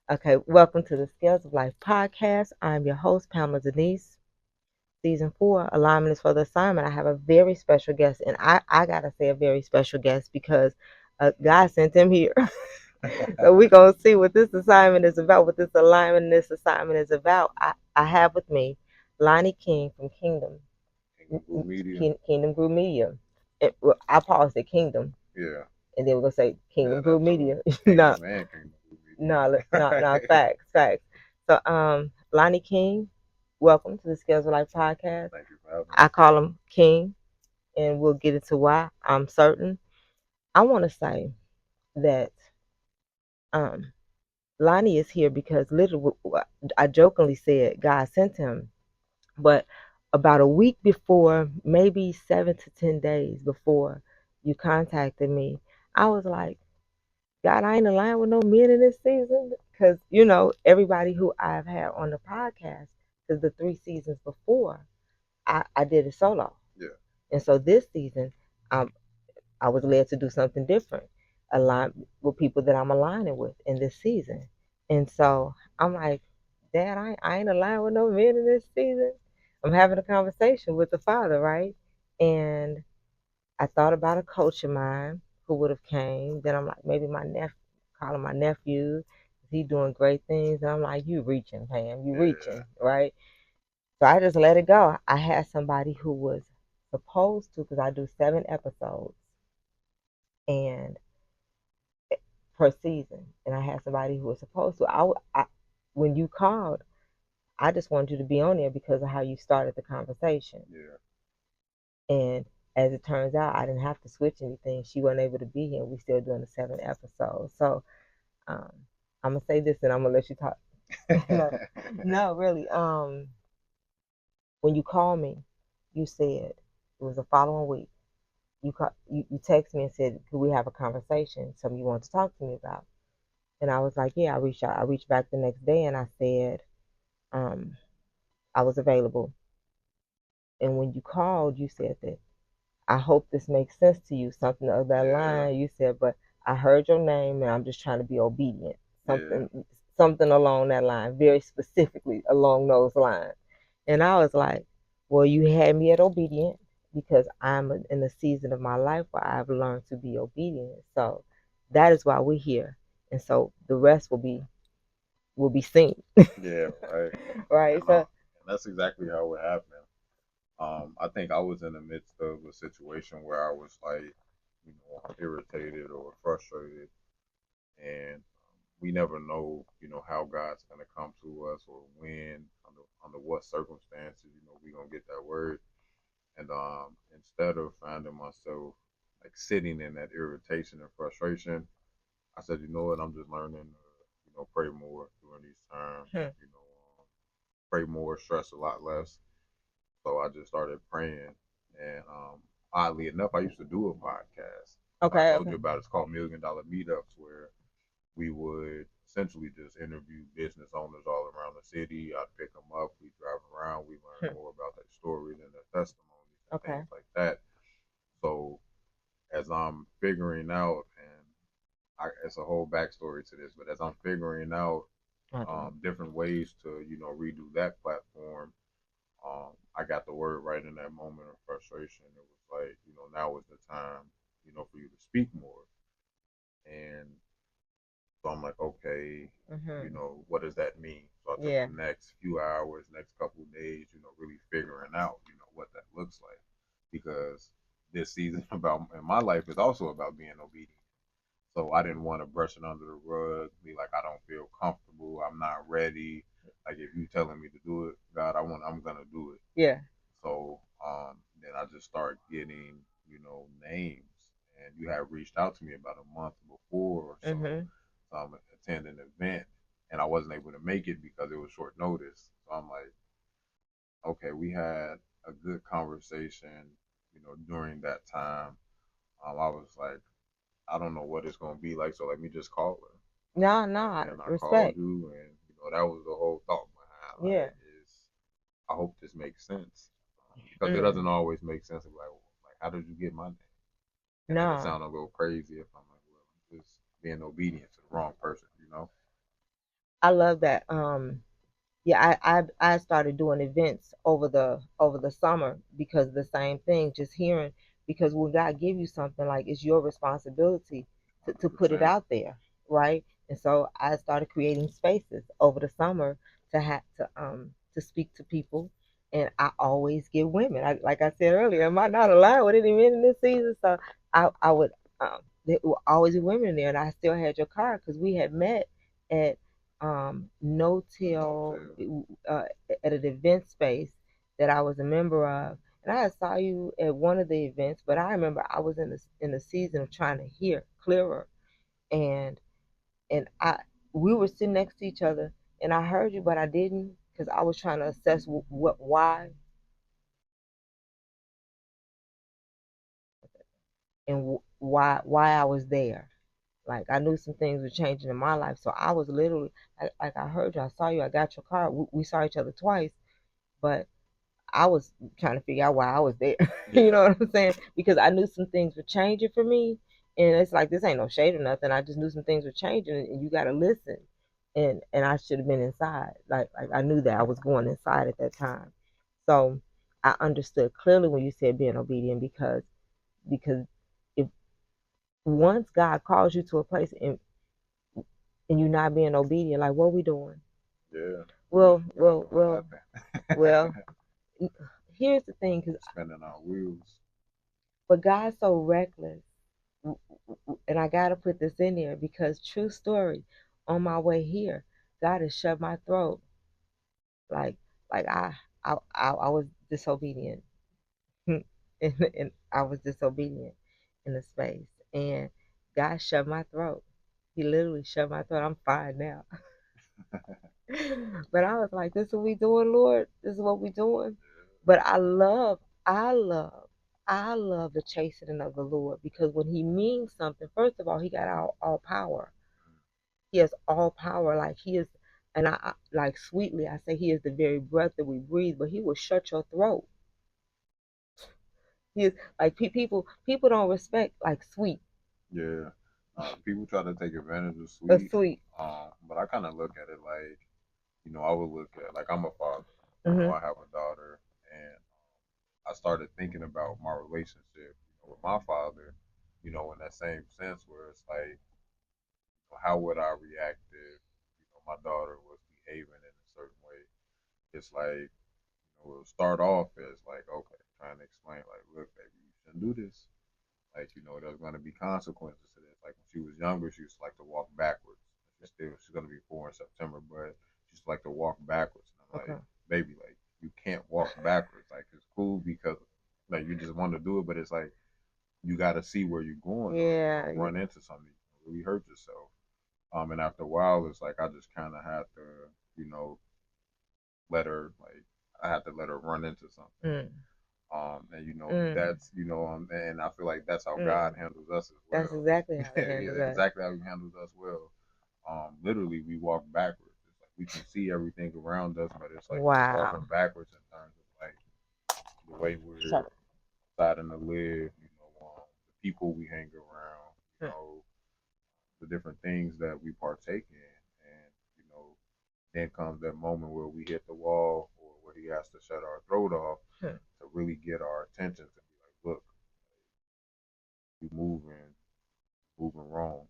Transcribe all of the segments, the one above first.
Okay, welcome to the Scales of Life podcast. I'm your host, Pamela Denise. Season 4, Alignment is for the Assignment. I have a very special guest, and I gotta say a very special guest because God sent him here. So we're gonna see what this assignment is about, what this alignment and this assignment is about. I have with me Lonnie King from Kingdom Group Media. Well, I paused at Kingdom. Yeah. And then we're gonna say Kingdom Group Media. No, no, facts. So, Lonnie King, welcome to the Scales of Life podcast. Thank you for having me. I call him King, and we'll get into why. I'm certain. I want to say that um, Lonnie is here because literally, I jokingly said God sent him, but about a week before, maybe 7 to 10 days before you contacted me, I was like, God, I ain't aligned with no men in this season. Because, everybody who I've had on the podcast, because the 3 seasons before, I did it solo. Yeah. And so this season, I was led to do something different, align with people that I'm aligning with in this season. And so I'm like, Dad, I ain't aligned with no men in this season. I'm having a conversation with the Father, right? And I thought about a coach of mine who would have came. Then I'm like, maybe my nephew, calling my nephew, he doing great things. And I'm like, you reaching, Pam, you reaching, right? So I just let it go. I had somebody who was supposed to, because I do 7 episodes and per season, and I had somebody who was supposed to. When you called, I just wanted you to be on there because of how you started the conversation. Yeah. And as it turns out, I didn't have to switch anything. She wasn't able to be here. We still doing the 7 episodes. So um, I'm gonna say this, and I'm gonna let you talk. No, really. When you called me, you said it was the following week. You texted me and said, "Could we have a conversation? Something you want to talk to me about?" And I was like, "Yeah." I reached out. I reached back the next day, and I said, um, I was available. And when you called, you said that I hope this makes sense to you. Something of that line. You said, but I heard your name and I'm just trying to be obedient. Something along that line, very specifically along those lines. And I was like, well, you had me at obedient because I'm in a season of my life where I've learned to be obedient. So that is why we're here. And so the rest will be seen. Yeah, right. Right. So that's exactly how it happened. I think I was in the midst of a situation where I was like, irritated or frustrated, and we never know, how God's gonna come to us or when, under what circumstances, we gonna get that word. And instead of finding myself like sitting in that irritation and frustration, I said, you know what, I'm just learning to, pray more during these times. Pray more, stress a lot less. So I just started praying, and oddly enough, I used to do a podcast. Okay. I told you about it. It's called $1,000,000 Meetups, where we would essentially just interview business owners all around the city. I'd pick them up, we drive around, we learn more about their stories and their testimonies and things like that. So as I'm figuring out, and it's a whole backstory to this, but as I'm figuring out different ways to, redo that platform, I got the word right in that moment of frustration. It was like, now is the time, for you to speak more. And so I'm like, okay, what does that mean? So I took the next few hours, next couple of days, really figuring out, what that looks like. Because this season about in my life is also about being obedient. So I didn't want to brush it under the rug, be like, I don't feel comfortable, I'm not ready. Like if you telling me to do it, God, I'm gonna do it. Yeah. So then I just start getting, names, and you had reached out to me about a month before or so. Attend an event, and I wasn't able to make it because it was short notice. So I'm like, okay, we had a good conversation, during that time. I was like, I don't know what it's gonna be like, so let me just call her. No, And I respect. called you, and that was the whole thought behind. Like, I hope this makes sense, because it doesn't always make sense. Like, how did you get my name? And it'll sound a little crazy if I'm like, well, I'm just being obedient to the wrong person, I love that. Yeah, I started doing events over the summer because the same thing, just hearing, because when God give you something, like, it's your responsibility to put it 100%. out there, right? And so I started creating spaces over the summer to have to speak to people, and I always get women. Like I said earlier, am I not aligned with any men in this season? So I would there were always be women in there, and I still had your card because we had met at no till at an event space that I was a member of, and I saw you at one of the events. But I remember I was in the season of trying to hear clearer, and I we were sitting next to each other, and I heard you, but I didn't, because I was trying to assess what why and why I was there. Like, I knew some things were changing in my life, so I was literally like I heard you, I saw you, I got your card. We saw each other twice, but I was trying to figure out why I was there. You know what I'm saying? Because I knew some things were changing for me, and it's like, this ain't no shade or nothing. I just knew some things were changing, and you got to listen. And I should have been inside. Like I knew that I was going inside at that time. So I understood clearly when you said being obedient, because if once God calls you to a place and you're not being obedient, like, what are we doing? Yeah. Well. Here's the thing, because spinning our wheels. but God's so reckless, and I gotta put this in there because, true story, on my way here, God has shut my throat. Like I was disobedient, and I was disobedient in the space, and God shut my throat. He literally shut my throat. I'm fine now. But I was like, this is what we doing, Lord. This is what we doing. But I love, I love the chastening of the Lord, because when He means something, first of all, He got all power. He has all power. Like, He is, and like, sweetly, I say He is the very breath that we breathe. But He will shut your throat. He is like, people don't respect, like, sweet. Yeah. People try to take advantage of sweet. Sweet. But I kind of look at it like, I would look at, like, I'm a father. Mm-hmm. I have a daughter, and I started thinking about my relationship, with my father, in that same sense where it's like, how would I react if, my daughter was behaving in a certain way? It's like, it'll start off as like, okay, trying to explain, like, look, baby, you shouldn't do this. Like, there's going to be consequences to this. Like, when she was younger, she used to like to walk backwards. She's going to be 4 in September, but she used to like to walk backwards. And I'm like, baby, like, you can't walk backwards. Like, it's cool because, like, you just want to do it, but it's like, you got to see where you're going. Yeah. Run into something, really hurt yourself. And after a while, it's like, I just kind of had to, let her, like, I had to let her run into something. And that's, and I feel like that's how God handles us as well. That's exactly how He handles us. Exactly how He handles us well. Literally, we walk backwards. It's like we can see everything around us, but it's like we're walking backwards in terms of, like, the way we're deciding to live. The people we hang around. The different things that we partake in, and then comes that moment where we hit the wall, or where He has to shut our throat off to really get our attention, to be like, look, you moving wrong.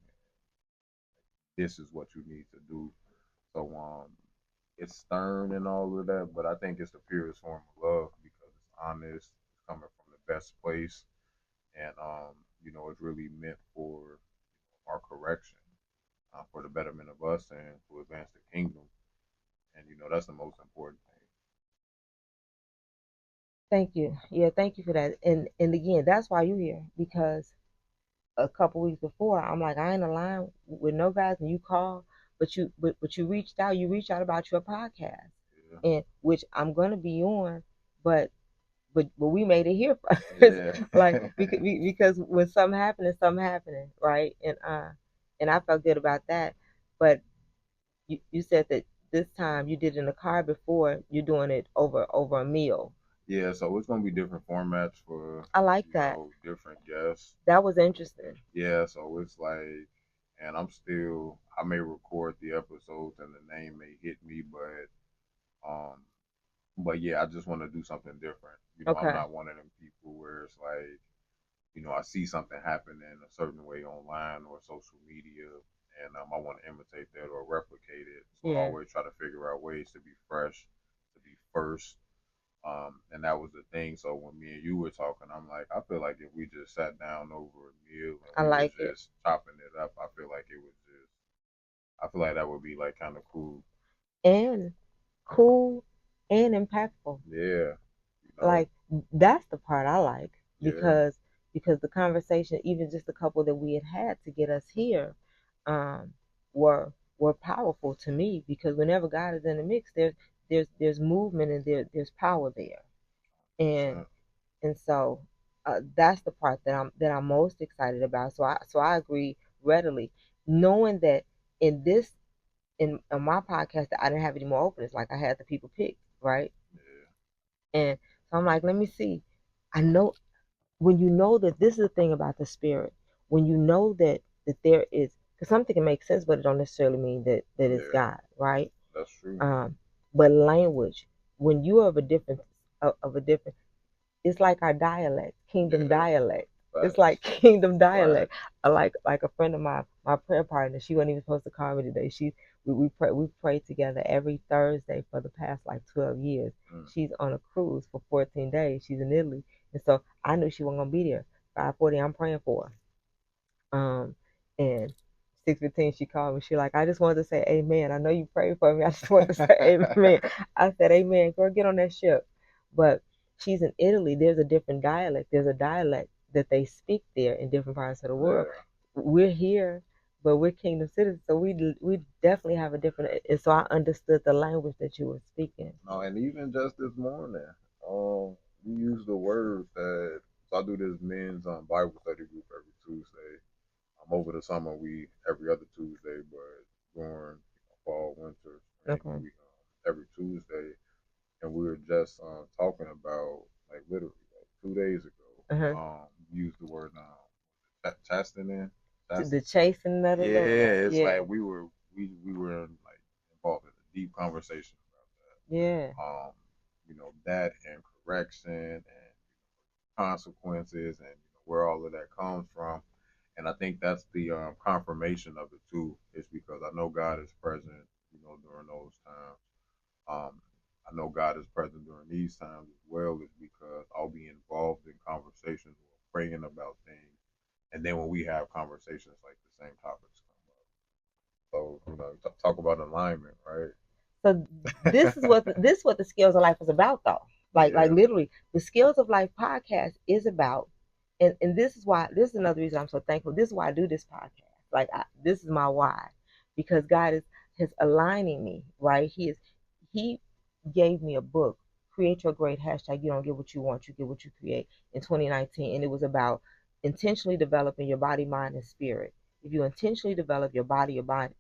This is what you need to do. So it's stern and all of that, but I think it's the purest form of love because it's honest, it's coming from the best place, and it's really meant for our correction, for the betterment of us and to advance the kingdom. And that's the most important thing. Thank you. Yeah, thank you for that. And again, that's why you're here, because a couple weeks before, I'm like, I ain't aligned with no guys, and you call, but you reached out about your podcast, and which I'm gonna be on, but we made it here first. Like, because when something happening, right? And I felt good about that. But you said that this time you did it in the car, before you're doing it over a meal. Yeah, so it's gonna be different formats for, I like that. Different guests. That was interesting. Yeah, so it's like, and I may record the episodes and the name may hit me, um, but yeah, I just want to do something different. I'm Okay. not one of them people where it's like, I see something happen in a certain way online or social media, and I want to imitate that or replicate it. So I Yeah. always try to figure out ways to be fresh, to be first. And that was the thing. So when me and you were talking, I'm like, I feel like if we just sat down over a meal and I we was like it. just chopping it up, I feel like that would be like kind of cool. And cool and impactful. Yeah, Like that's the part I like yeah, because the conversation, even just the couple that we had to get us here, were powerful to me because whenever God is in the mix, there's movement and there's power there, and 100%. so that's the part that I'm most excited about. So I agree readily, knowing that in this in my podcast that I didn't have any more openings, like I had the people pick right. Yeah, And so I'm like, let me see. I know when you know that this is the thing about the spirit, when you know that there is, because something can make sense, but it don't necessarily mean that it's yeah, God, right? that's true. But language, when you are of a different, it's like our dialect, kingdom Yeah, dialect. It's facts, like kingdom dialect. facts. Like a friend of mine, my prayer partner, she wasn't even supposed to call me today. We prayed together every Thursday for the past like 12 years. Mm. She's on a cruise for 14 days. She's in Italy, and so I knew she wasn't gonna be there. 5:40, I'm praying for her. And 6:15 she called me. She like, I just wanted to say amen. I know you prayed for me. I just wanted to say amen. I said amen. Girl, get on that ship. But she's in Italy. There's a different dialect. There's a dialect that they speak there in different parts of the world. Yeah. We're here, but we're kingdom citizens, so we definitely have a different. And so I understood the language that you were speaking. No, and even just this morning, we use the word that. So I do this men's Bible study group every Tuesday. Over the summer we every other Tuesday, but during fall, winter, spring, Okay. we every Tuesday, and we were just talking about like literally like 2 days ago. Uh-huh. Use the word chastening. The chasing of the Lord. Yeah, it's Yeah. like we were like involved in a deep conversation about Yeah. that. That and correction and consequences and where all of that comes from. And I think that's the confirmation of it too. Is because I know God is present, during those times. I know God is present during these times as well, is because I'll be involved in conversations or praying about things, and then when we have conversations, like the same topics come up. So talk about alignment, right? So this is what the skills of life is about, though. Like Yeah, literally, the skills of life podcast is about, and this is another reason I'm so thankful. This is why I do this podcast. This is my why, because God is aligning me. Right? He gave me a book, Create Your Great Hashtag. You don't get what you want, you get what you create, in 2019, and it was about intentionally developing your body, mind, and spirit. If you intentionally develop your mind,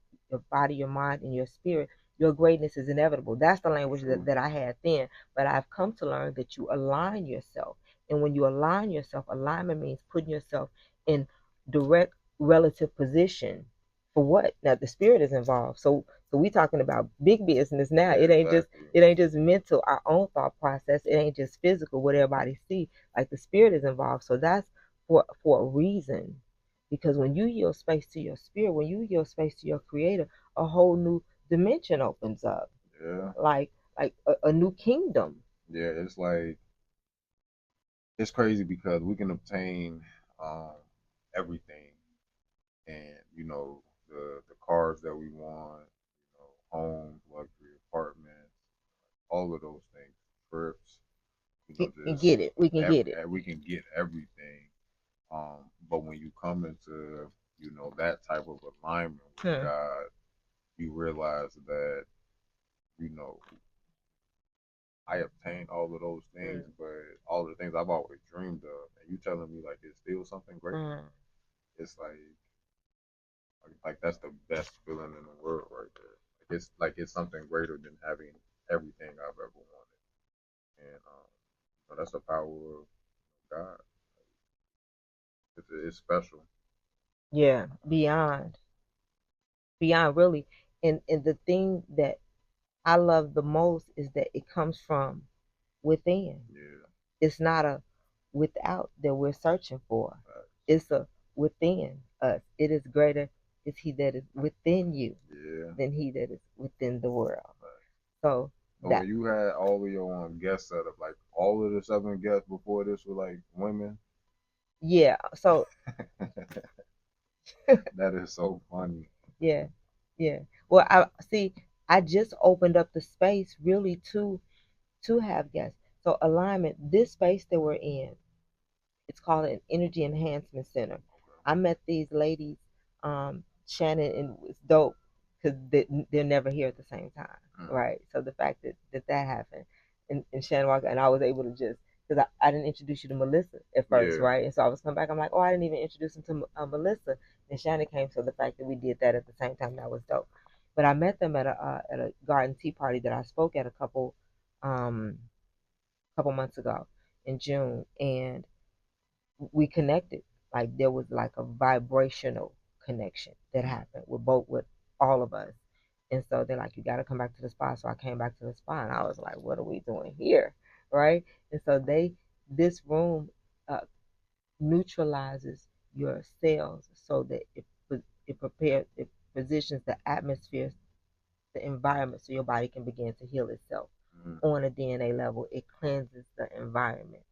and your spirit, your greatness is inevitable. That's the language that I had then. But I've come to learn that you align yourself. And when you align yourself, alignment means putting yourself in direct relative position for what? Now the spirit is involved. So we talking about big business now. yeah, exactly. It ain't just mental, our own thought process. It ain't just physical, what everybody see. Like the spirit is involved. So that's for a reason. Because when you yield space to your spirit, when you yield space to your creator, a whole new dimension opens up, Yeah, like a new kingdom. yeah. It's crazy because we can obtain um, everything, and the cars that we want, homes, luxury apartments, all of those things, trips, just Get it. We can get it. we can get everything. But when you come into that type of alignment with Hmm. God, you realize that you know I obtained all of those things, Mm. but all the things I've always dreamed of, and you telling me like it's still something greater. Mm. It's like that's the best feeling in the world right there. It's something greater than having everything I've ever wanted, and that's the power of God. It's special. Yeah, beyond. beyond really. And the thing that I love the most is that it comes from within. Yeah. It's not a without that we're searching for. It's a within us. It is greater is he that is within you than he that is within the world. So when you had all of your guest setup, like all of the 7 guests before this were like women. Yeah. So that is so funny. Yeah. Well, I just opened up the space really to have guests. So alignment, this space that we're in, it's called an energy enhancement center. I met these ladies, Shannon, and it's dope because they're never here at the same time, right? So the fact that happened, and Shannon walked, and I was able to just because I didn't introduce you to Melissa at first, right? And so I was coming back, I'm like, oh, I didn't even introduce him to Melissa, and Shannon came. So the fact that we did that at the same time, that was dope. But I met them at a garden tea party that I spoke at a couple months ago in June, and we connected. Like there was like a vibrational connection that happened with all of us. And so they're like, you got to come back to the spa. So I came back to the spa, and I was like, what are we doing here, right? And so this room uh, neutralizes your cells so that it positions the atmosphere, the environment, so your body can begin to heal itself. On a DNA level, it cleanses the environment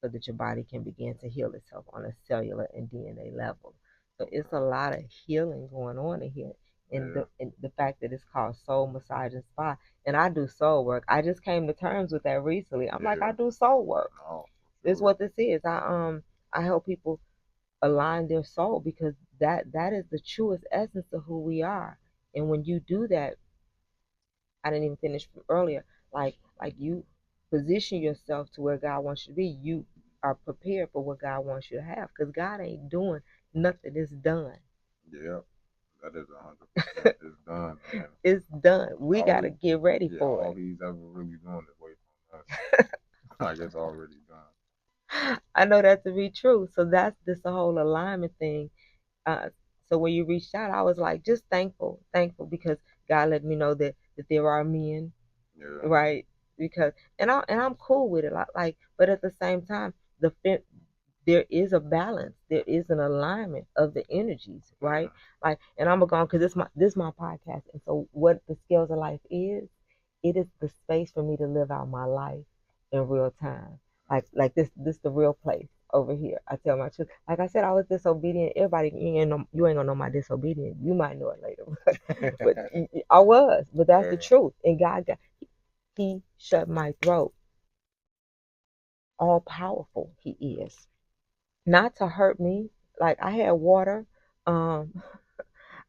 so that your body can begin to heal itself on a cellular and DNA level. So it's a lot of healing going on in here. And the fact that it's called Soul Massage and Spa, and I do soul work. I just came to terms with that recently. I'm like, I do soul work. This is what this is. I help people align their soul because that is the truest essence of who we are. And when you do that, I didn't even finish from earlier. Like you position yourself to where God wants you to be. You are prepared for what God wants you to have because God ain't doing nothing. It's done. Yeah, that is 100%. It's done, man. It's done. We got to get ready for all he's ever really doing is waiting on us. Like it's already done. I know that to be true. So that's this whole alignment thing. So when you reached out, I was like just thankful because God let me know that there are men, right? Because I'm cool with it. Like, but at the same time, there is a balance. There is an alignment of the energies, right? Like, and I'm gonna because this is my podcast, and so what the Scales of Life is, it is the space for me to live out my life in real time. Like this the real place over here. I tell my truth. Like I said, I was disobedient. Everybody, you ain't gonna know my disobedience. You might know it later, but I was. But that's the truth. And He shut my throat. All powerful He is, not to hurt me. Like I had water. Um,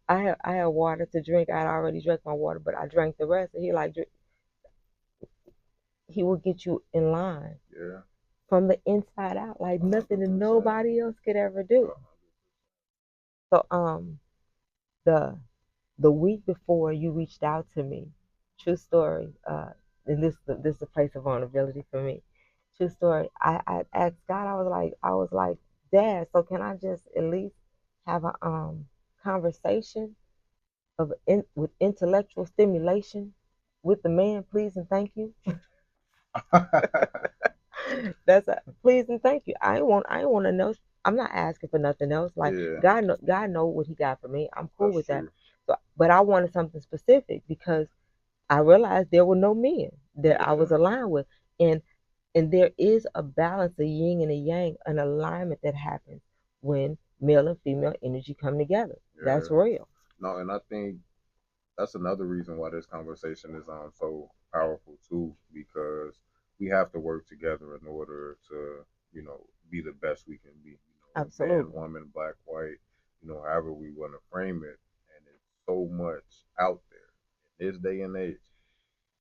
I had water to drink. I had already drank my water, but I drank the rest. And he will get you in line. Yeah. From the inside out, like nothing that nobody else could ever do. So the week before you reached out to me, true story. And this is a place of vulnerability for me. True story. I asked God. I was like, Dad. So can I just at least have a conversation with intellectual stimulation with the man, please and thank you. That's a please and thank you. I want to know. I'm not asking for nothing else. Like God know what He got for me. I'm cool with that. So, but I wanted something specific because I realized there were no men that I was aligned with, and there is a balance, a yin and a yang, an alignment that happens when male and female energy come together. That's real. No, and I think that's another reason why this conversation is so powerful too, because we have to work together in order to, be the best we can be. Absolutely. Man, woman, black, white, however we want to frame it. And it's so much out there in this day and age.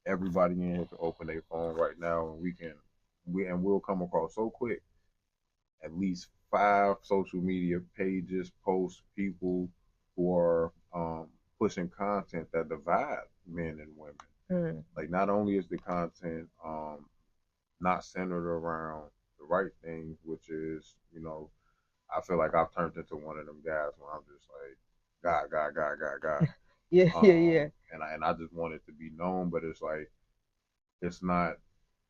Everybody in here can open their phone right now, and we'll come across so quick at least 5 social media pages, posts, people who are pushing content that divide men and women. Like not only is the content not centered around the right things, which is, I feel like I've turned into one of them guys when I'm just like, God. Yeah, yeah, yeah. And I just want it to be known, but it's like it's not.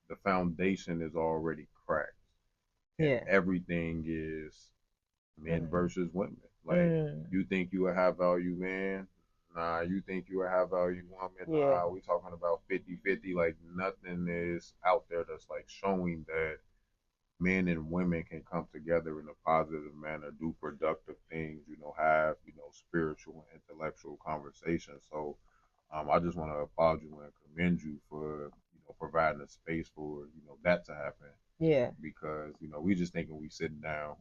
The foundation is already cracked, and Yeah. everything is men Mm. versus women. Like, Mm. you think you a high value man? Nah, you think you a high value woman? Yeah. Nah, we talking about 50-50. Like, nothing is out there that's like showing that men and women can come together in a positive manner, do productive things, have, spiritual and intellectual conversations. So I just want to applaud you and commend you for, providing a space for, that to happen. Yeah. Because, we just thinking we sitting down,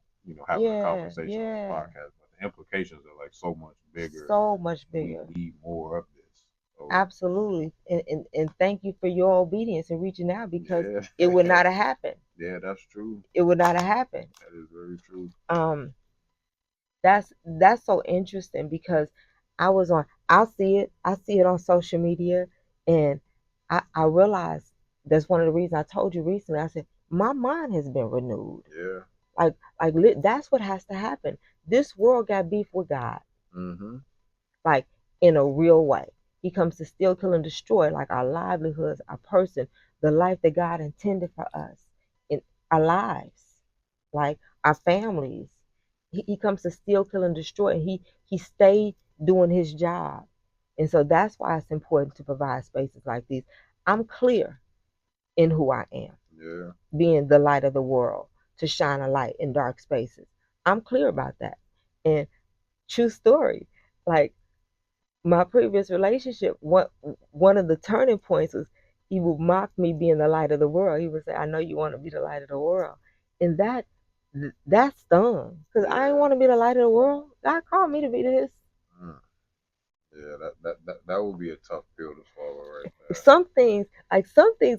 having a Yeah. conversation on this Yeah. podcast, but the implications are like so much bigger. So much We bigger. need more of this. So Absolutely. And thank you for your obedience and reaching out because yeah, it would not have happened. yeah, that's true. It would not have happened. That is very true. Um, that's so interesting because I see it on social media, and I realize that's one of the reasons I told you recently. I said my mind has been renewed. Yeah. That's what has to happen. This world got beef with God, Mm-hmm. like in a real way. He comes to steal, kill, and destroy, like our livelihoods, our person, the life that God intended for us in our lives, like our families. He comes to steal, kill, and destroy, and he stayed doing his job. And so that's why it's important to provide spaces like these. I'm clear in who I am, Yeah. being the light of the world, to shine a light in dark spaces. I'm clear about that. And true story, like my previous relationship, one of the turning points was he would mock me being the light of the world. He would say, "I know you want to be the light of the world," and that stung because I didn't Yeah. want to be the light of the world. God called me to be this. Mm. Yeah, that would be a tough pill to swallow right there. Some things,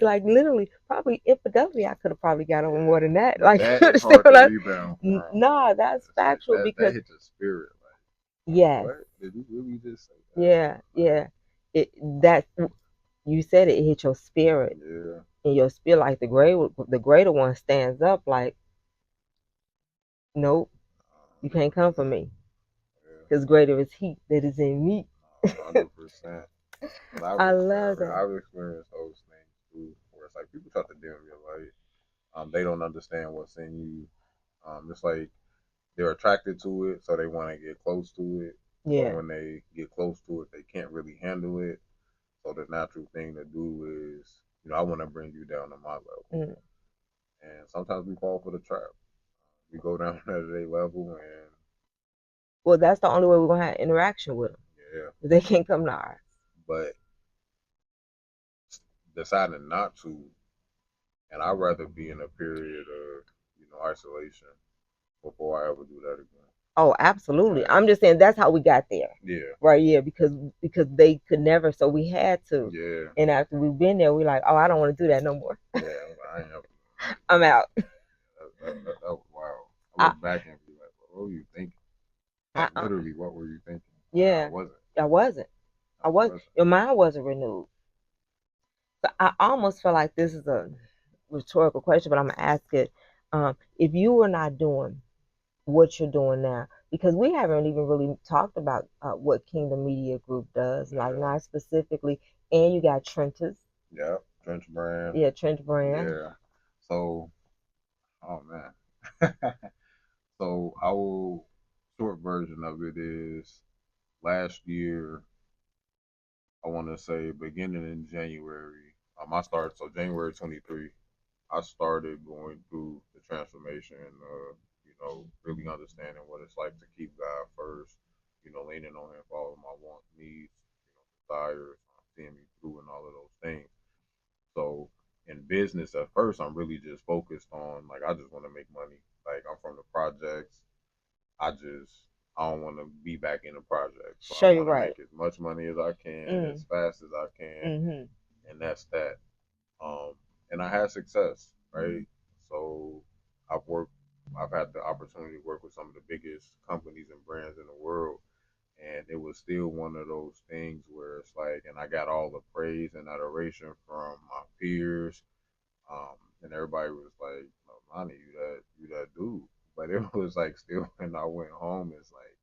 like literally, probably infidelity, I could have probably got over more than that. But Like, that you is understand hard to what rebound from. Nah, that's factual That because hit your spirit. Like, yes, what? Did you really just say that? yeah, yeah. It that you said it hit your spirit. Yeah. And your spirit, like the greater one stands up like, nope, you can't come for me Yeah. because greater is he that is in me. 100%. But I love that. I've experienced those things too, where it's like people try to dim your light. They don't understand what's in you. It's like they're attracted to it, so they want to get close to it. But Yeah. when they get close to it, they can't really handle it. So the natural thing to do is, I want to bring you down to my level. Mm. And sometimes we fall for the trap. We go down at their level, and Well, that's the only way we're gonna have interaction with them. yeah. They can't come to ours. But deciding not to, and I'd rather be in a period of, isolation before I ever do that again. Oh, absolutely. Like, I'm just saying that's how we got there. yeah, Right, yeah, because they could never, so we had to. yeah, And after we've been there, we're like, oh, I don't want to do that no more. yeah. I ain't ever. I'm out. That was wild. I I, look back and be like, what were you thinking? I, Like, literally, what were you thinking? I yeah, wasn't. I wasn't. I wasn't. Your mind wasn't renewed. So I almost feel like this is a rhetorical question, but I'm gonna ask it. If you were not doing what you're doing now, because we haven't even really talked about what Kingdom Media Group does, like Yeah. not specifically, and you got Trenches. Yeah, TRNCH Brand. Yeah, TRNCH Brand. Yeah. So, oh man. So our short version of it is last year. I want to say beginning in January. I started January 23. I started going through the transformation, really understanding what it's like to keep God first, leaning on Him for all of my wants, needs, desires, seeing me through, and all of those things. So in business, at first, I'm really just focused on like I just want to make money. Like I'm from the projects. I don't want to be back in the projects. So I Show you want to right. make as much money as I can, as fast as I can, and that's that. Um, and I had success, right? So I've worked, I've had the opportunity to work with some of the biggest companies and brands in the world. And it was still one of those things where it's like, and I got all the praise and adoration from my peers. And everybody was like, "No, Lonnie, you that dude." But it was like still when I went home, it's like,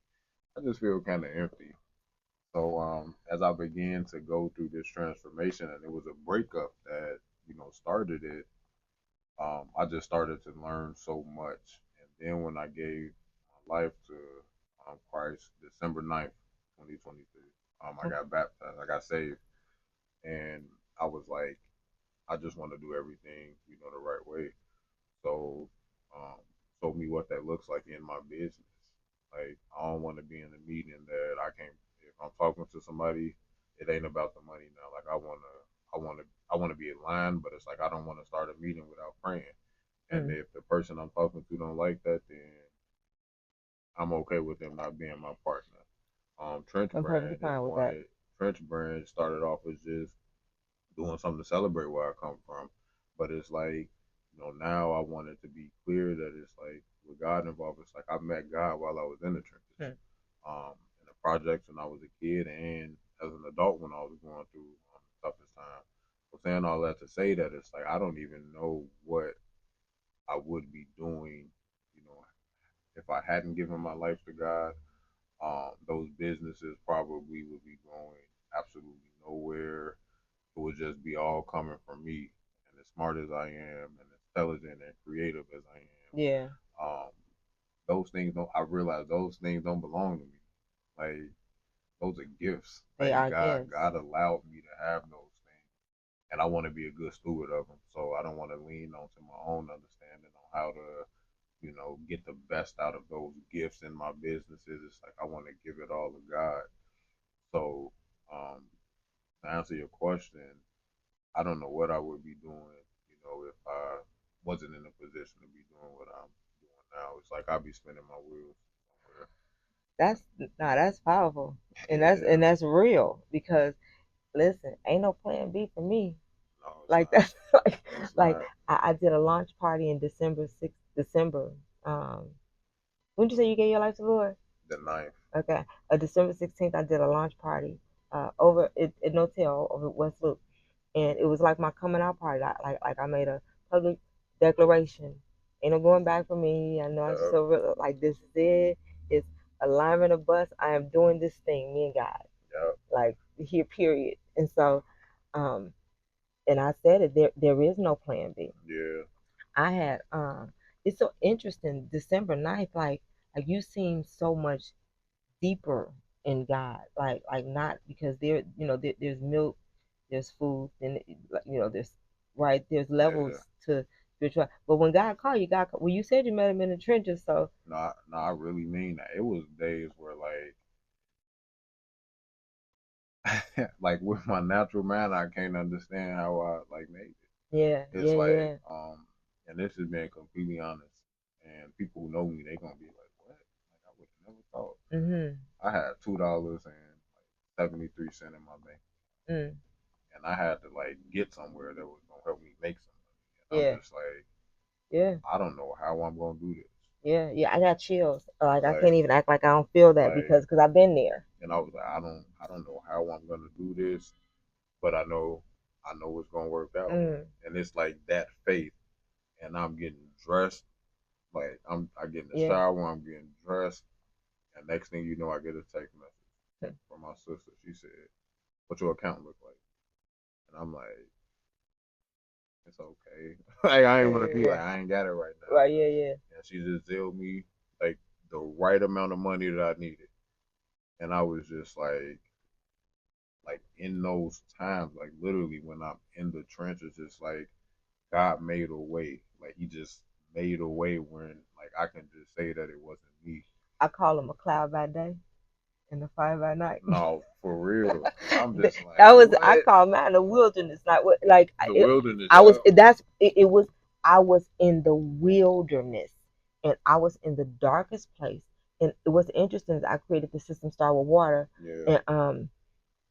I just feel kind of empty. So as I began to go through this transformation, and it was a breakup that started it. I just started to learn so much, and then when I gave my life to Christ, December 9th, 2023, I got baptized, I got saved, and I was like, I just want to do everything the right way. So, um, show me what that looks like in my business. Like, I don't want to be in a meeting that I can't. If I'm talking to somebody, it ain't about the money now. Like, I want to be in line, but it's like I don't want to start a meeting without praying. And if the person I'm talking to don't like that, then I'm okay with them not being my partner. TRNCH I'm perfectly Brand is fine with that. one. TRNCH Brand started off as just doing something to celebrate where I come from. But it's like, now I want it to be clear that it's like with God involved, it's like I met God while I was in the trenches. In the projects when I was a kid and as an adult when I was going through the toughest time. So saying all that to say that it's like I don't even know what I would be doing, you know, if I hadn't given my life to God. Those businesses probably would be going absolutely nowhere. It would just be all coming from me. And as smart as I am, and intelligent and creative as I am, Yeah. those things don't. I realize those things don't belong to me. Like those are gifts. They Like are gifts. God allowed me to have those things, and I want to be a good steward of them. So I don't want to lean onto my own understanding on how to get the best out of those gifts in my businesses. It's like I want to give it all to God. So, to answer your question, I don't know what I would be doing, if I wasn't in a position to be doing what I'm doing now. It's like I'd be spinning my wheels somewhere. That's powerful, and Yeah. that's real because listen, ain't no plan B for me. No, Like not. that's It's like not. I did a launch party in December. When did you say you gave your life to the Lord? The ninth. Okay, December 16th, I did a launch party over at an hotel over at West Loop, and it was like my coming out party. Like I made a public declaration. Ain't no going back for me. I know I just over like this is it. It's alignment of bus. I am doing this thing, me and God. Yep. Like here, period. And so, and I said it. There is no plan B. Yeah. I had it's so interesting. December 9th, like you seem so much deeper in God. Like not because there's milk, there's food, and there's right there's levels to spiritual. But when God called you, well, you said you met him in the trenches, so No, I really mean that. It was days where like with my natural man, I can't understand how I made it. yeah, It's yeah, like, yeah. and this is being completely honest. And people who know me, they gonna be like, "What? Like I would have never thought." I had $2 and like 73 cents in my bank, and I had to like get somewhere that was gonna help me make some money. And I'm just like, Yeah. I don't know how I'm gonna do this. Yeah, yeah, I got chills. Like I can't even act like I don't feel that because I've been there. And I was like, I don't know how I'm gonna do this, but I know it's gonna work out. And it's like that faith. And I'm getting dressed. Like I get in the shower, I'm getting dressed, and next thing you know, I get a text message from my sister. She said, "What your account look like?" And I'm like, "It's okay." Like I ain't gonna be like I ain't got it right now. Right, yeah, yeah. And she just dealt me like the right amount of money that I needed, and I was just like in those times, like literally when I'm in the trenches, it's like God made a way. Like He just made a way when like I can just say that it wasn't me. I call him a cloud by day and a fire by night. No, for real. I'm just like that was what? I call mine the wilderness. Like the wilderness. I was that's it was I was in the wilderness and I was in the darkest place. And what's interesting is I created the system Star with Water,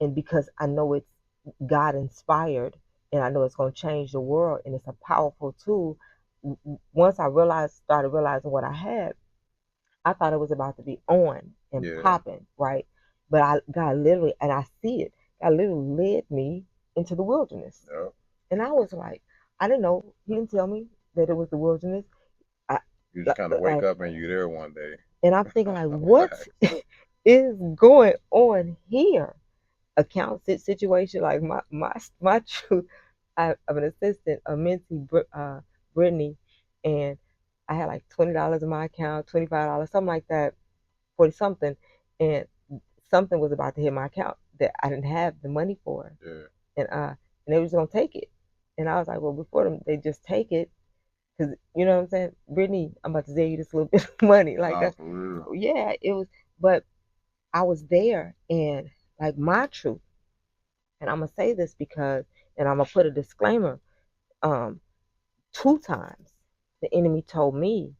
and because I know it's God inspired and I know it's going to change the world and it's a powerful tool. Once I started realizing what I had, I thought it was about to be on and popping, right? But God literally, and I see it, God literally led me into the wilderness. Yep. And I was like, I didn't know. He didn't tell me that it was the wilderness. You just kind of wake up and you're there one day. And I'm thinking like, what? is going on here? Account situation, like my truth. I'm an assistant, a mentee, Brittany, and I had like $20 in my account, $25, something like that, 40 something, and something was about to hit my account that I didn't have the money for, Yeah. And they was gonna take it, and I was like, well, before them, they just take it, because you know what I'm saying, Brittany, I'm about to save you this little bit of money, like Nah, that. for real. Yeah, it was, but I was there, and like my truth, and I'm gonna say this because, and I'm gonna put a disclaimer. Um, 2 times the enemy told me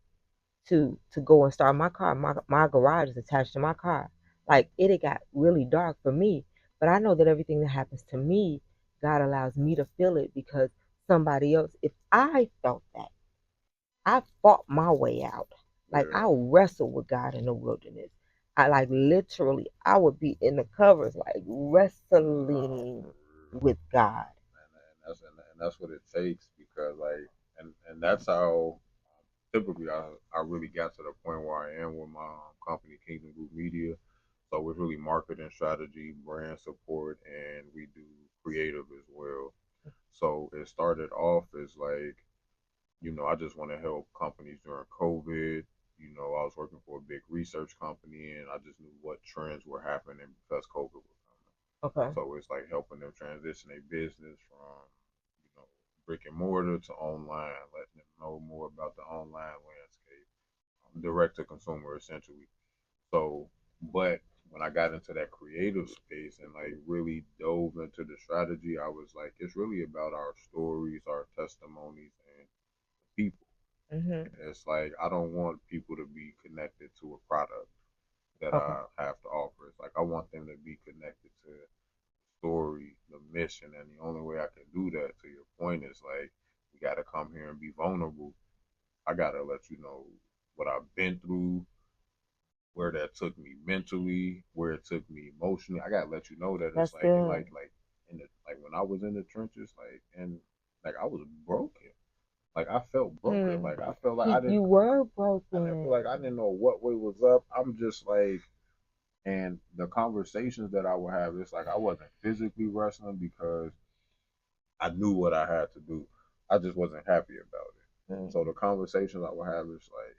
to go and start my car. My garage is attached to my car. Like it had got really dark for me, but I know that everything that happens to me, God allows me to feel it because somebody else. If I felt that, I fought my way out. Like Yeah. I wrestled with God in the wilderness. I like literally, I would be in the covers like wrestling with God. And that's what it takes because like and that's how typically I really got to the point where I am with my company Kingdom Group Media. So it's really marketing strategy, brand support, and we do creative as well. So it started off as like, I just want to help companies during COVID. I was working for a big research company and I just knew what trends were happening because COVID was coming. Okay. So it's like helping them transition their business from, brick and mortar to online, letting them know more about the online landscape, direct to consumer essentially. So, but when I got into that creative space and like really dove into the strategy, I was like, it's really about our stories, our testimonies, and people. Mhm. It's like I don't want people to be connected to a product that Okay. I have to offer. It's like I want them to be connected to the story, the mission, and the only way I can do that, to your point, is like we got to come here and be vulnerable. I got to let you know what I've been through, where that took me mentally, where it took me emotionally. I gotta let you know that it's That's like, and good. like in the like when I was in the trenches, like, and like I was broken. Like I felt broken. Hmm. Like I felt like I You didn't. were I didn't feel broken. like I didn't know what way was up. I'm just like, and the conversations that I would have, it's like I wasn't physically wrestling because I knew what I had to do. I just wasn't happy about it. Hmm. So the conversations I would have is like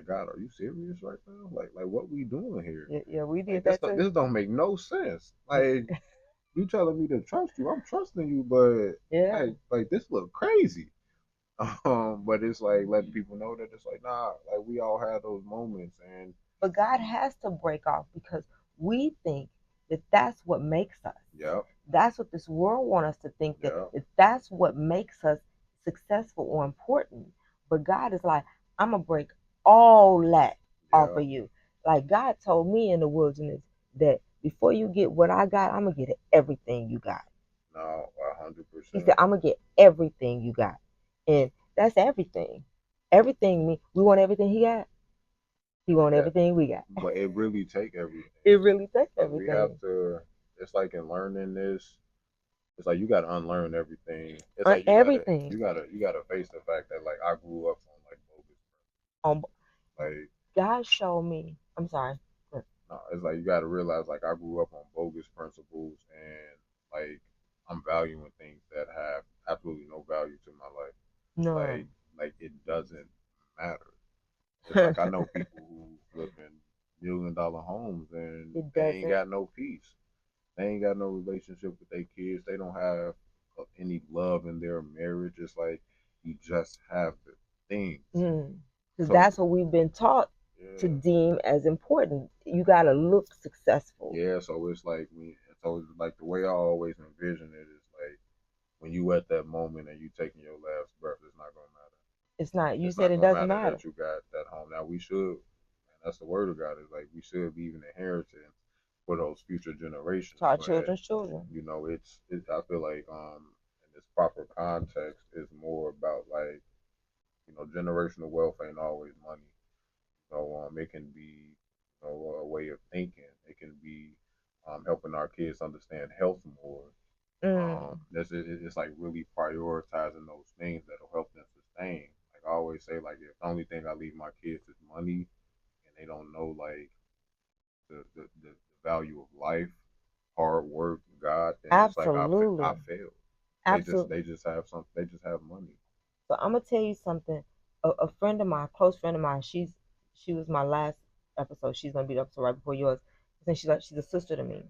God, are you serious right now? Like what we doing here? Yeah, yeah, we Like did this that too. this don't make no sense. Like you telling me to trust you, I'm trusting you, but Yeah. like this look crazy. But it's like letting people know that it's like nah, like we all have those moments, and But God has to break off because we think that that's what makes us. yep, That's what this world wants us to think, that, yep, that that's what makes us successful or important. But God is like, I'm going to break all that off yep, of you. Like God told me in the wilderness that before you get what I got, I'm going to get everything you got. no, a hundred He said, percent, I'm going to get everything you got. And that's everything. Everything, we want everything he got. He want yeah. everything we got. But it really take everything It really takes because we have everything. to. It's like in learning this, it's like you got to unlearn everything. It's On like you gotta everything. you gotta you gotta face the fact that like I grew up on like bogus, Um, like God showed me. I'm sorry. no, it's like you got to realize like I grew up on bogus principles and like I'm valuing things that have absolutely no value to my life. None. Like it doesn't matter. It's like I know people who live in $1 million homes and It they ain't doesn't. got no peace. They ain't got no relationship with their kids. They don't have any love in their marriage. It's like you just have the things. Because So that's what we've been taught to yeah, deem as important. You got to look successful. yeah. So it's like like the way I always envision it is like when you at that moment and you taking your last breath, it's not gonna matter. It's not. You It's said not it gonna doesn't matter matter. that you got that home. Now we should, and that's the word of God is like we should be even inheritance for those future generations. To our But children's children. I feel like in this proper context is more about like generational wealth ain't always money. It can be a way of thinking. It can be helping our kids understand health more. Mm. It's like really prioritizing those things that'll help them sustain. Like I always say, like if the only thing I leave my kids is money, and they don't know like the value of life, hard work, God, then it's like Absolutely. I failed. Absolutely. They just have some. They just have money. So I'm gonna tell you something. A friend of mine, a close friend of mine, she was my last episode. She's gonna be the episode right before yours. And she's a sister to me.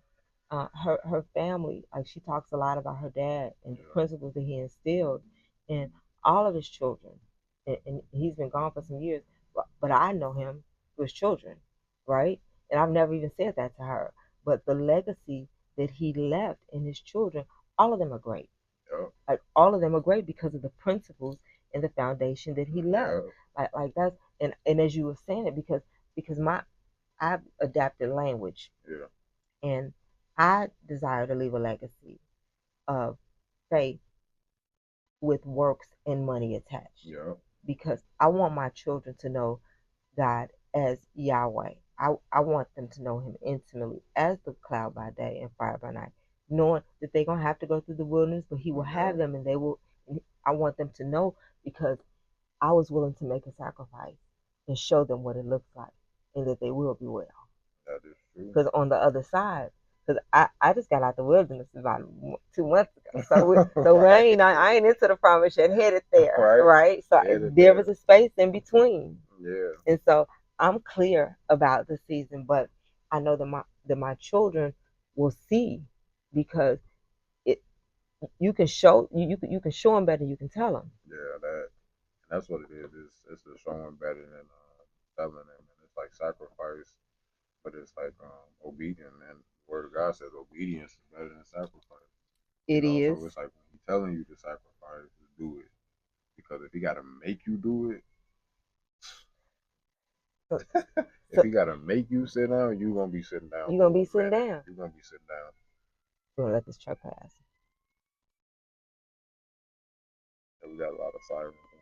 Her family, like she talks a lot about her dad and the principles that he instilled in all of his children. And he's been gone for some years, but I know him through his children, right? And I've never even said that to her. But the legacy that he left in his children, all of them are great. Like all of them are great because of the principles and the foundation that he left. Like that's and as you were saying it, because I've adapted language. Yeah. And I desire to leave a legacy of faith with works and money attached. Yeah. Because I want my children to know God as Yahweh. I want them to know him intimately as the cloud by day and fire by night, knowing that they're going to have to go through the wilderness, but he will have them and they will. I want them to know because I was willing to make a sacrifice and show them what it looks like and that they will be well. That is true. Because on the other side, because I just got out the wilderness about 2 months ago. So I ain't into the promise yet, headed there, right? So there was a space in between. Yeah. And so I'm clear about the season, but I know that my children will see because you can show you can show them better than you can tell them. Yeah, that's what it is. It's the showing better than telling them, and it's like sacrifice, but it's like obedient. And the word of God says obedience is better than sacrifice. It is. So it's like when he's telling you to sacrifice, to do it, because if he got to make you do it. If he gotta make you sit down, you gonna be sitting down. You're gonna be sitting down. You're gonna be sitting down. We're gonna let this truck pass. We got a lot of sirens in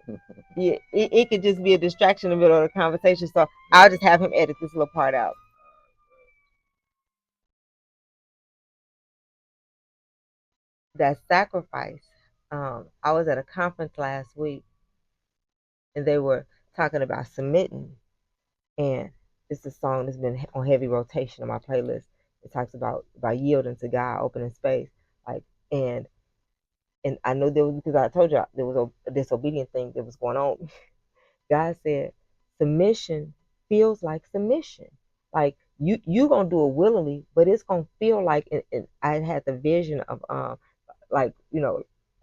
Chicago. Yeah, it could just be a distraction in the middle of the conversation. So I'll just have him edit this little part out. That sacrifice. I was at a conference last week, and they were talking about submitting, and it's a song that's been on heavy rotation on my playlist. It talks about yielding to God, opening space, like and I know there was because I told you there was a disobedient thing that was going on. God said submission feels like submission, like you gonna do it willingly, but it's gonna feel like. And I had the vision of like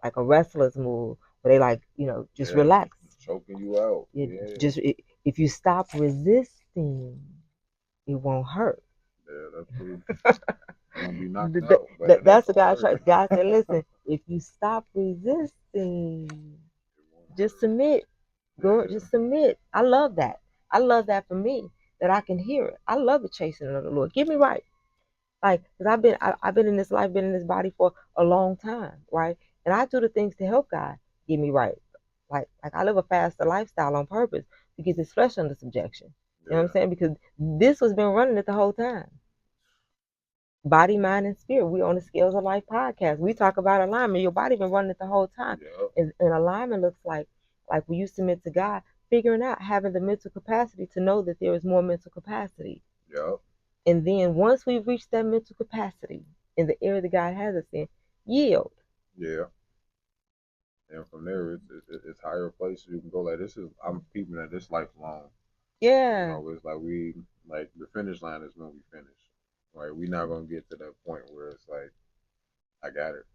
like a wrestler's move where they like just relax, choking you out. Just if you stop resisting, it won't hurt. Yeah, that's true. You'll be knocked out, but that's the God said, listen, if you stop resisting, just submit. Girl, just submit. I love that. I love that for me, that I can hear it. I love the chasing of the Lord. Get me right. Like, because I've been in this life, been in this body for a long time, right? And I do the things to help God get me right. Like I live a faster lifestyle on purpose to get this flesh under subjection. You know what I'm saying? Because this was been running it the whole time. Body, mind, and spirit. We on the Scales of Life podcast. We talk about alignment. Your body been running it the whole time. And alignment looks like when you submit to God, figuring out having the mental capacity to know that there is more mental capacity. Yep. And then once we've reached that mental capacity in the area that God has us in, yield. Yeah. And from there, it's higher places you can go. Like I'm peeping at this lifelong. Yeah. It's like the finish line is when we finish. Right, we're not gonna get to that point where it's like, I got it.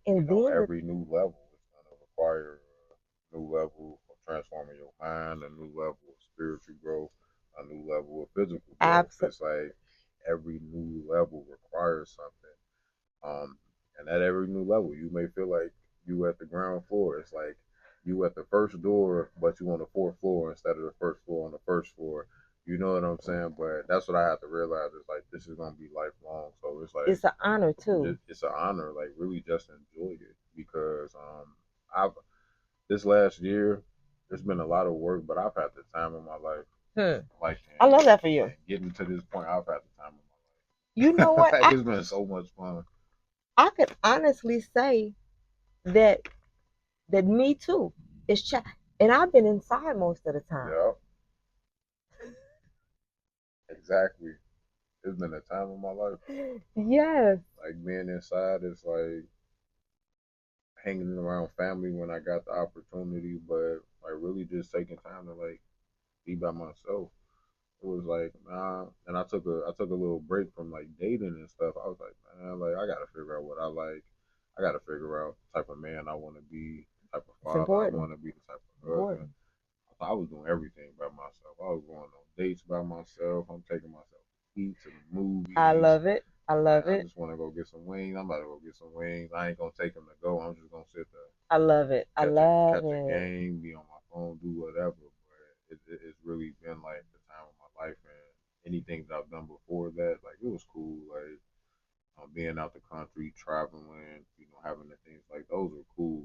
And then every new level is gonna require a new level of transforming your mind, a new level of spiritual growth, a new level of physical growth. Absolutely. It's like every new level requires something. And at every new level, you may feel like you at the ground floor. It's like you at the first door, but you on the fourth floor instead of the first floor on the first floor. You know what I'm saying? But that's what I have to realize. It's like this is gonna be lifelong. So it's like it's an honor too. It's an honor. Like really, just enjoy it because this last year, there's been a lot of work, but I've had the time of my life. Like I love that for you. Getting to this point, I've had the time of my life. You know what? It's been so much fun. I could honestly say that me too. And I've been inside most of the time. Yeah. Exactly. It's been a time in my life. Yes. Like being inside is like hanging around family when I got the opportunity, but like really just taking time to like be by myself. It was like, nah, and I took a little break from like dating and stuff. I was like, man, like I gotta figure out what I like. I gotta figure out the type of man I want to be, the type of It's father I important. want to be, the type of husband. Important. I was doing everything by myself. I was going on dates by myself. I'm taking myself to eat, to the I movies. love it. I Like love I it. just want to go get some wings. I'm about to go get some wings. I ain't gonna take them to go. I'm just gonna sit there, I love it. I love catch a it. game, be on my phone, do whatever. But it's really been like the time of my life, and anything that I've done before that, like it was cool. Like being out the country, traveling, having the things like those were cool,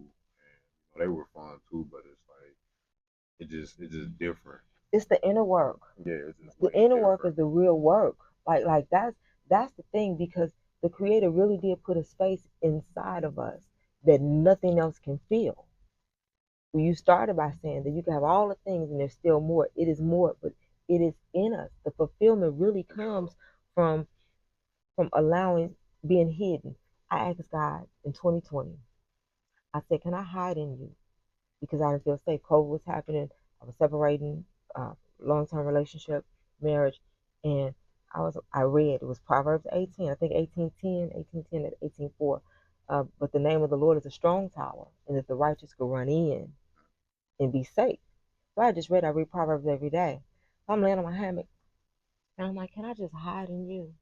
and they were fun too. But it's like it's just different. It's the inner work. Yeah, it's just The way inner work different. is the real work. Like that's the thing because the creator really did put a space inside of us that nothing else can fill. Well, you started by saying that you can have all the things and there's still more. It is more, but it is in us. The fulfillment really comes from allowing being hidden. I asked God in 2020. I said, "Can I hide in you?" Because I didn't feel safe. COVID was happening. I was separating, long-term relationship, marriage, and I read it was Proverbs 18. I think 18:10, 18:10, and 18:4. But the name of the Lord is a strong tower, and if the righteous could run in and be safe. So I read Proverbs every day. So I'm laying on my hammock and I'm like, can I just hide in you?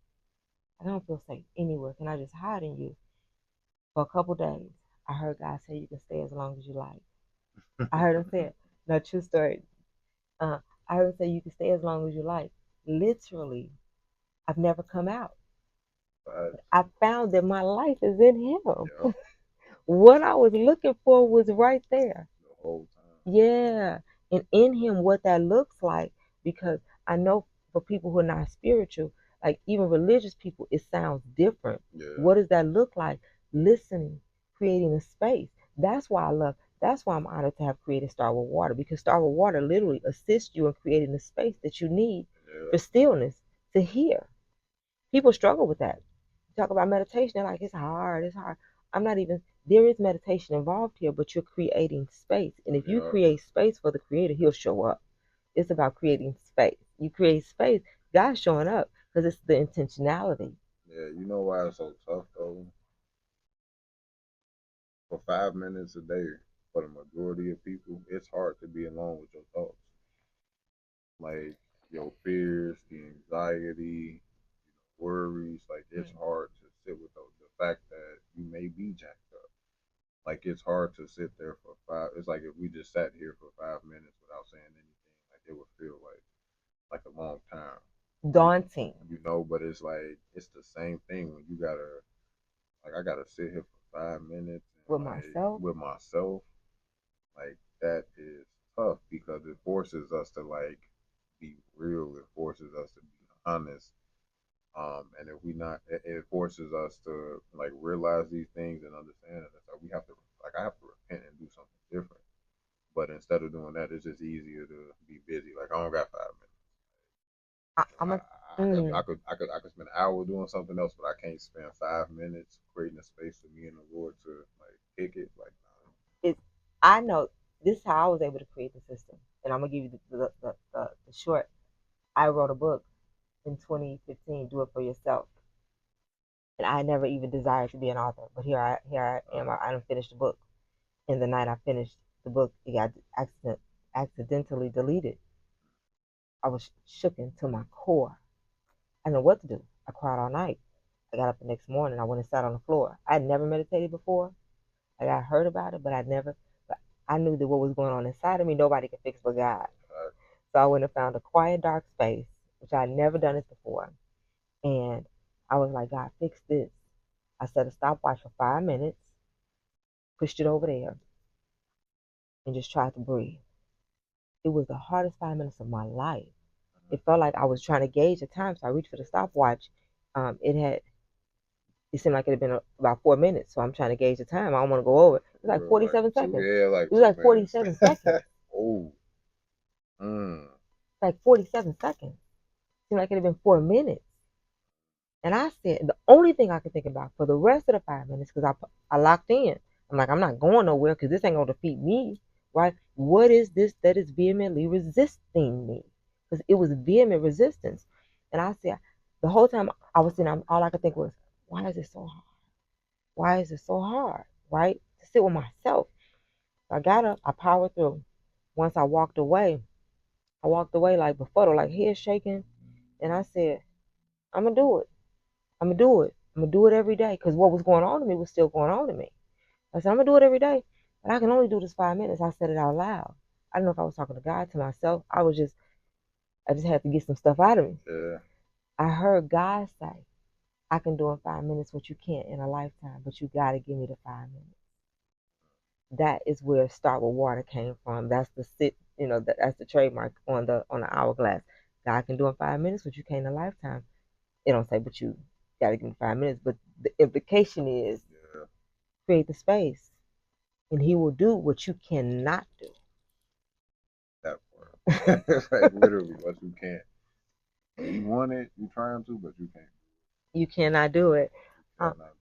I don't feel safe anywhere. Can I just hide in you? For a couple days, I heard God say you can stay as long as you like. I heard him say it. No, true story. Uh, I heard him say you can stay as long as you like. Literally, I've never come out. But I found that my life is in him. yeah, What I was looking for was right there. the whole time. Yeah. And in him, what that looks like, because I know for people who are not spiritual, like even religious people, it sounds different. Yeah, What does that look like? Listening, creating a space. That's why I'm honored to have created Star with Water, because Star with Water literally assists you in creating the space that you need yeah, for stillness to hear. People struggle with that. Talk about meditation, they're like, it's hard, it's hard. I'm not even, there is meditation involved here, but you're creating space. And if you yeah, create space for the creator, he'll show up. It's about creating space. You create space, God's showing up because it's the intentionality. yeah. You know why it's so tough though? For 5 minutes a day, for the majority of people, it's hard to be alone with your thoughts, like your fears, the anxiety, worries. Like it's hard to sit with the fact that you may be jacked up. Like it's hard to sit there for five. It's like if we just sat here for 5 minutes without saying anything, like it would feel like a long time. You, Daunting but it's like it's the same thing when you gotta like I gotta sit here for 5 minutes and with like myself. with myself. Like that is tough because it forces us to like be real. It forces us to be honest. And if we not, it forces us to like realize these things and understand it. So we have to like I have to repent and do something different. But instead of doing that, it's just easier to be busy. Like I don't got 5 minutes. I'm a, I could I could I could I could spend an hour doing something else, but I can't spend 5 minutes creating a space for me and the Lord to like pick it. Like it's, I know this is how I was able to create the system. And I'm going to give you the short. I wrote a book in 2015, Do It For Yourself. And I never even desired to be an author. But here I am. I done finished the book. And the night I finished the book, it got accidentally deleted. I was shooken to my core. I didn't know what to do. I cried all night. I got up the next morning. I went and sat on the floor. I had never meditated before. Like I heard about it, but but I knew that what was going on inside of me, nobody could fix but God. So I went and found a quiet, dark space, which I had never done this before. And I was like, God, fix this. I set a stopwatch for 5 minutes, pushed it over there, and just tried to breathe. It was the hardest 5 minutes of my life. It felt like I was trying to gauge the time, so I reached for the stopwatch. It seemed like it had been about 4 minutes, so I'm trying to gauge the time. I don't want to go over. It was like 47 seconds. yeah, like It was like 47 seconds. oh, mm. Like 47 seconds. seemed like it had been 4 minutes. And I said, the only thing I could think about for the rest of the 5 minutes, because I locked in. I'm like, I'm not going nowhere because this ain't going to defeat me, right? What is this that is vehemently resisting me? Because it was vehement resistance. And I said, the whole time I was sitting, all I could think was, why is it so hard? Why is it so hard, right? To sit with myself. So I got up, I powered through. Once I walked away like befuddled, like head shaking. And I said, I'm going to do it. I'm gonna do it. I'm gonna do it every day because what was going on to me was still going on to me. I said I'm gonna do it every day, but I can only do this 5 minutes. I said it out loud. I don't know if I was talking to God, to myself. I just had to get some stuff out of me. Yeah. I heard God say, I can do in 5 minutes what you can't in a lifetime, but you gotta give me the 5 minutes. That is where Start with Water came from. That's that's the trademark on the hourglass. God can do in 5 minutes what you can't in a lifetime. It don't say, but you gotta give me 5 minutes. But the implication is create the space, and he will do what you cannot do. That part. Like literally what you can't. You want it, you trying to, but you can't. You cannot do it. You cannot do it.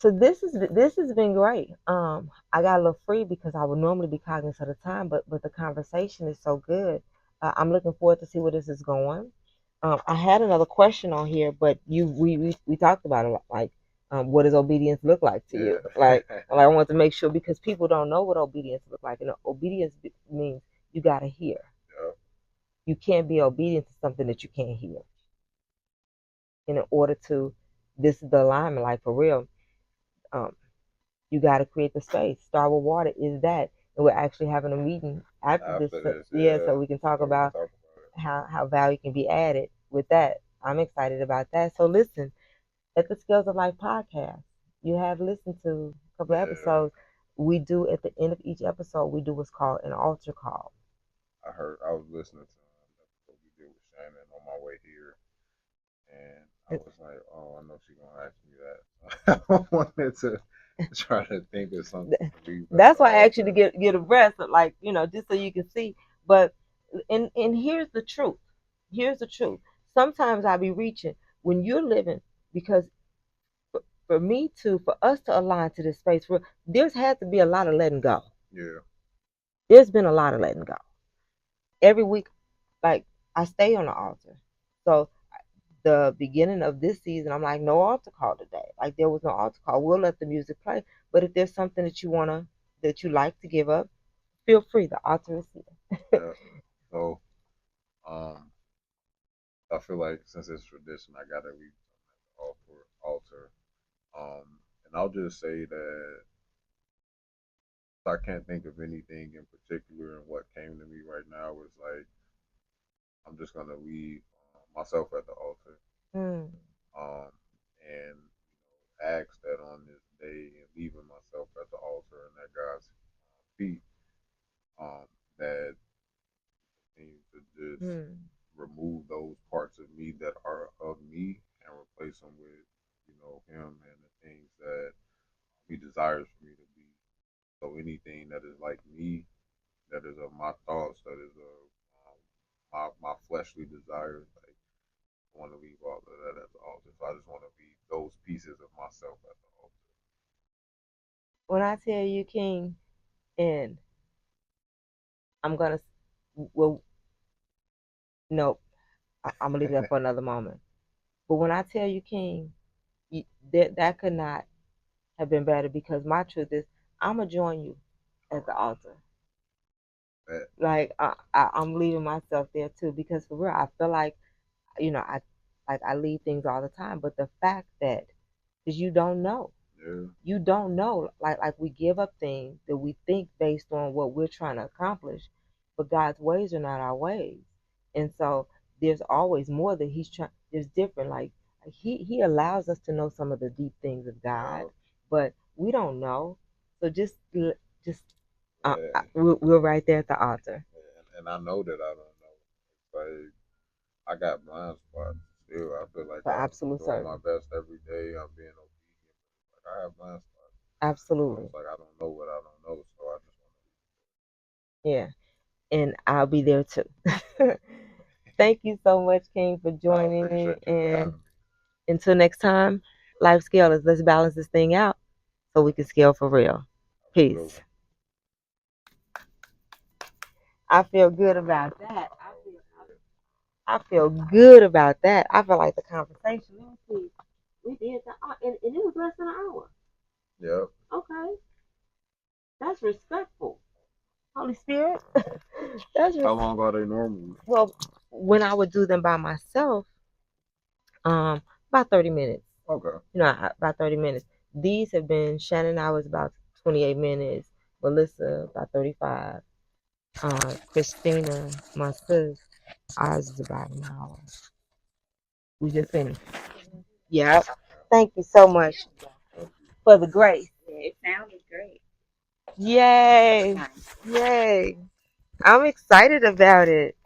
So this has been great. I got a little free because I would normally be cognizant of the time, but the conversation is so good. I'm looking forward to see where this is going. I had another question on here, but we talked about it, like what does obedience look like to you? Like I want to make sure because people don't know what obedience looks like, and obedience means you gotta hear. Yep. You can't be obedient to something that you can't hear. And in order to, this is the alignment, like for real. You got to create the space. Start with Water is that, and we're actually having a meeting after this. Yeah, so we can talk about how value can be added with that. I'm excited about that. So listen, at the Scales of Life podcast, you have listened to a couple of episodes. We do at the end of each episode, we do what's called an altar call. I was listening to what we did with Shannon on my way here, and I was like, oh, I know she's gonna ask me that. I wanted to try to think of something. That's why I asked you to get a breath, like just so you can see. But and here's the truth. Here's the truth. Sometimes I be reaching when you're living because for us to align to this space, there's had to be a lot of letting go. Yeah. There's been a lot of letting go. Every week, like I stay on the altar. So the beginning of this season, I'm like, no altar call today. Like there was no altar call. We'll let the music play. But if there's something that you like to give up, feel free. The altar is here. Yeah. So, I feel like since it's tradition, I gotta read the altar. And I'll just say that I can't think of anything in particular, and what came to me right now is like I'm just gonna leave myself at the altar, and ask that on this day and leaving myself at the altar and at God's feet, that continue to just remove those parts of me that are of me and replace them with Him and the things that He desires for me to be. So anything that is like me, that is of my thoughts, that is of my fleshly desires, like I want to leave all of that at the altar. So I just want to leave those pieces of myself at the altar. When I tell you, King, and I'm gonna, well, no, I'm gonna leave that for another moment. But when I tell you, King, that could not have been better because my truth is, I'm gonna join you at the altar. Like I'm leaving myself there too because for real, I feel like I leave things all the time, but the fact that because you don't know. Yeah. You don't know. Like we give up things that we think based on what we're trying to accomplish, but God's ways are not our ways. And so there's always more that He's trying. There's different. Like He allows us to know some of the deep things of God, but we don't know. So just we're right there at the altar. And I know that I don't know. Like I got blind spots still. I feel like I'm doing my best every day. I'm being obedient. Like I have blind spots. Absolutely. It's like I don't know what I don't know, so I just want to. Yeah, and I'll be there too. Thank you so much, King, for joining me. Appreciate you for having And me. until next time, life scalers, let's balance this thing out so we can scale for real. Absolutely. Peace. I feel good about that. I feel good about that. I feel like the conversation. Let me see. We did that, and it was less than an hour. Yep. Okay, that's respectful. Holy Spirit, that's How long are they normally? well. When I would do them by myself, about 30 minutes. Okay. About 30 minutes. These have been Shannon. I was about 28 minutes. Melissa about 35. Christina, my sis, ours is about an hour. We just finished. Yep. Thank you so much for the grace. Yeah, it sounded great. Yay. Nice. Yay. I'm excited about it.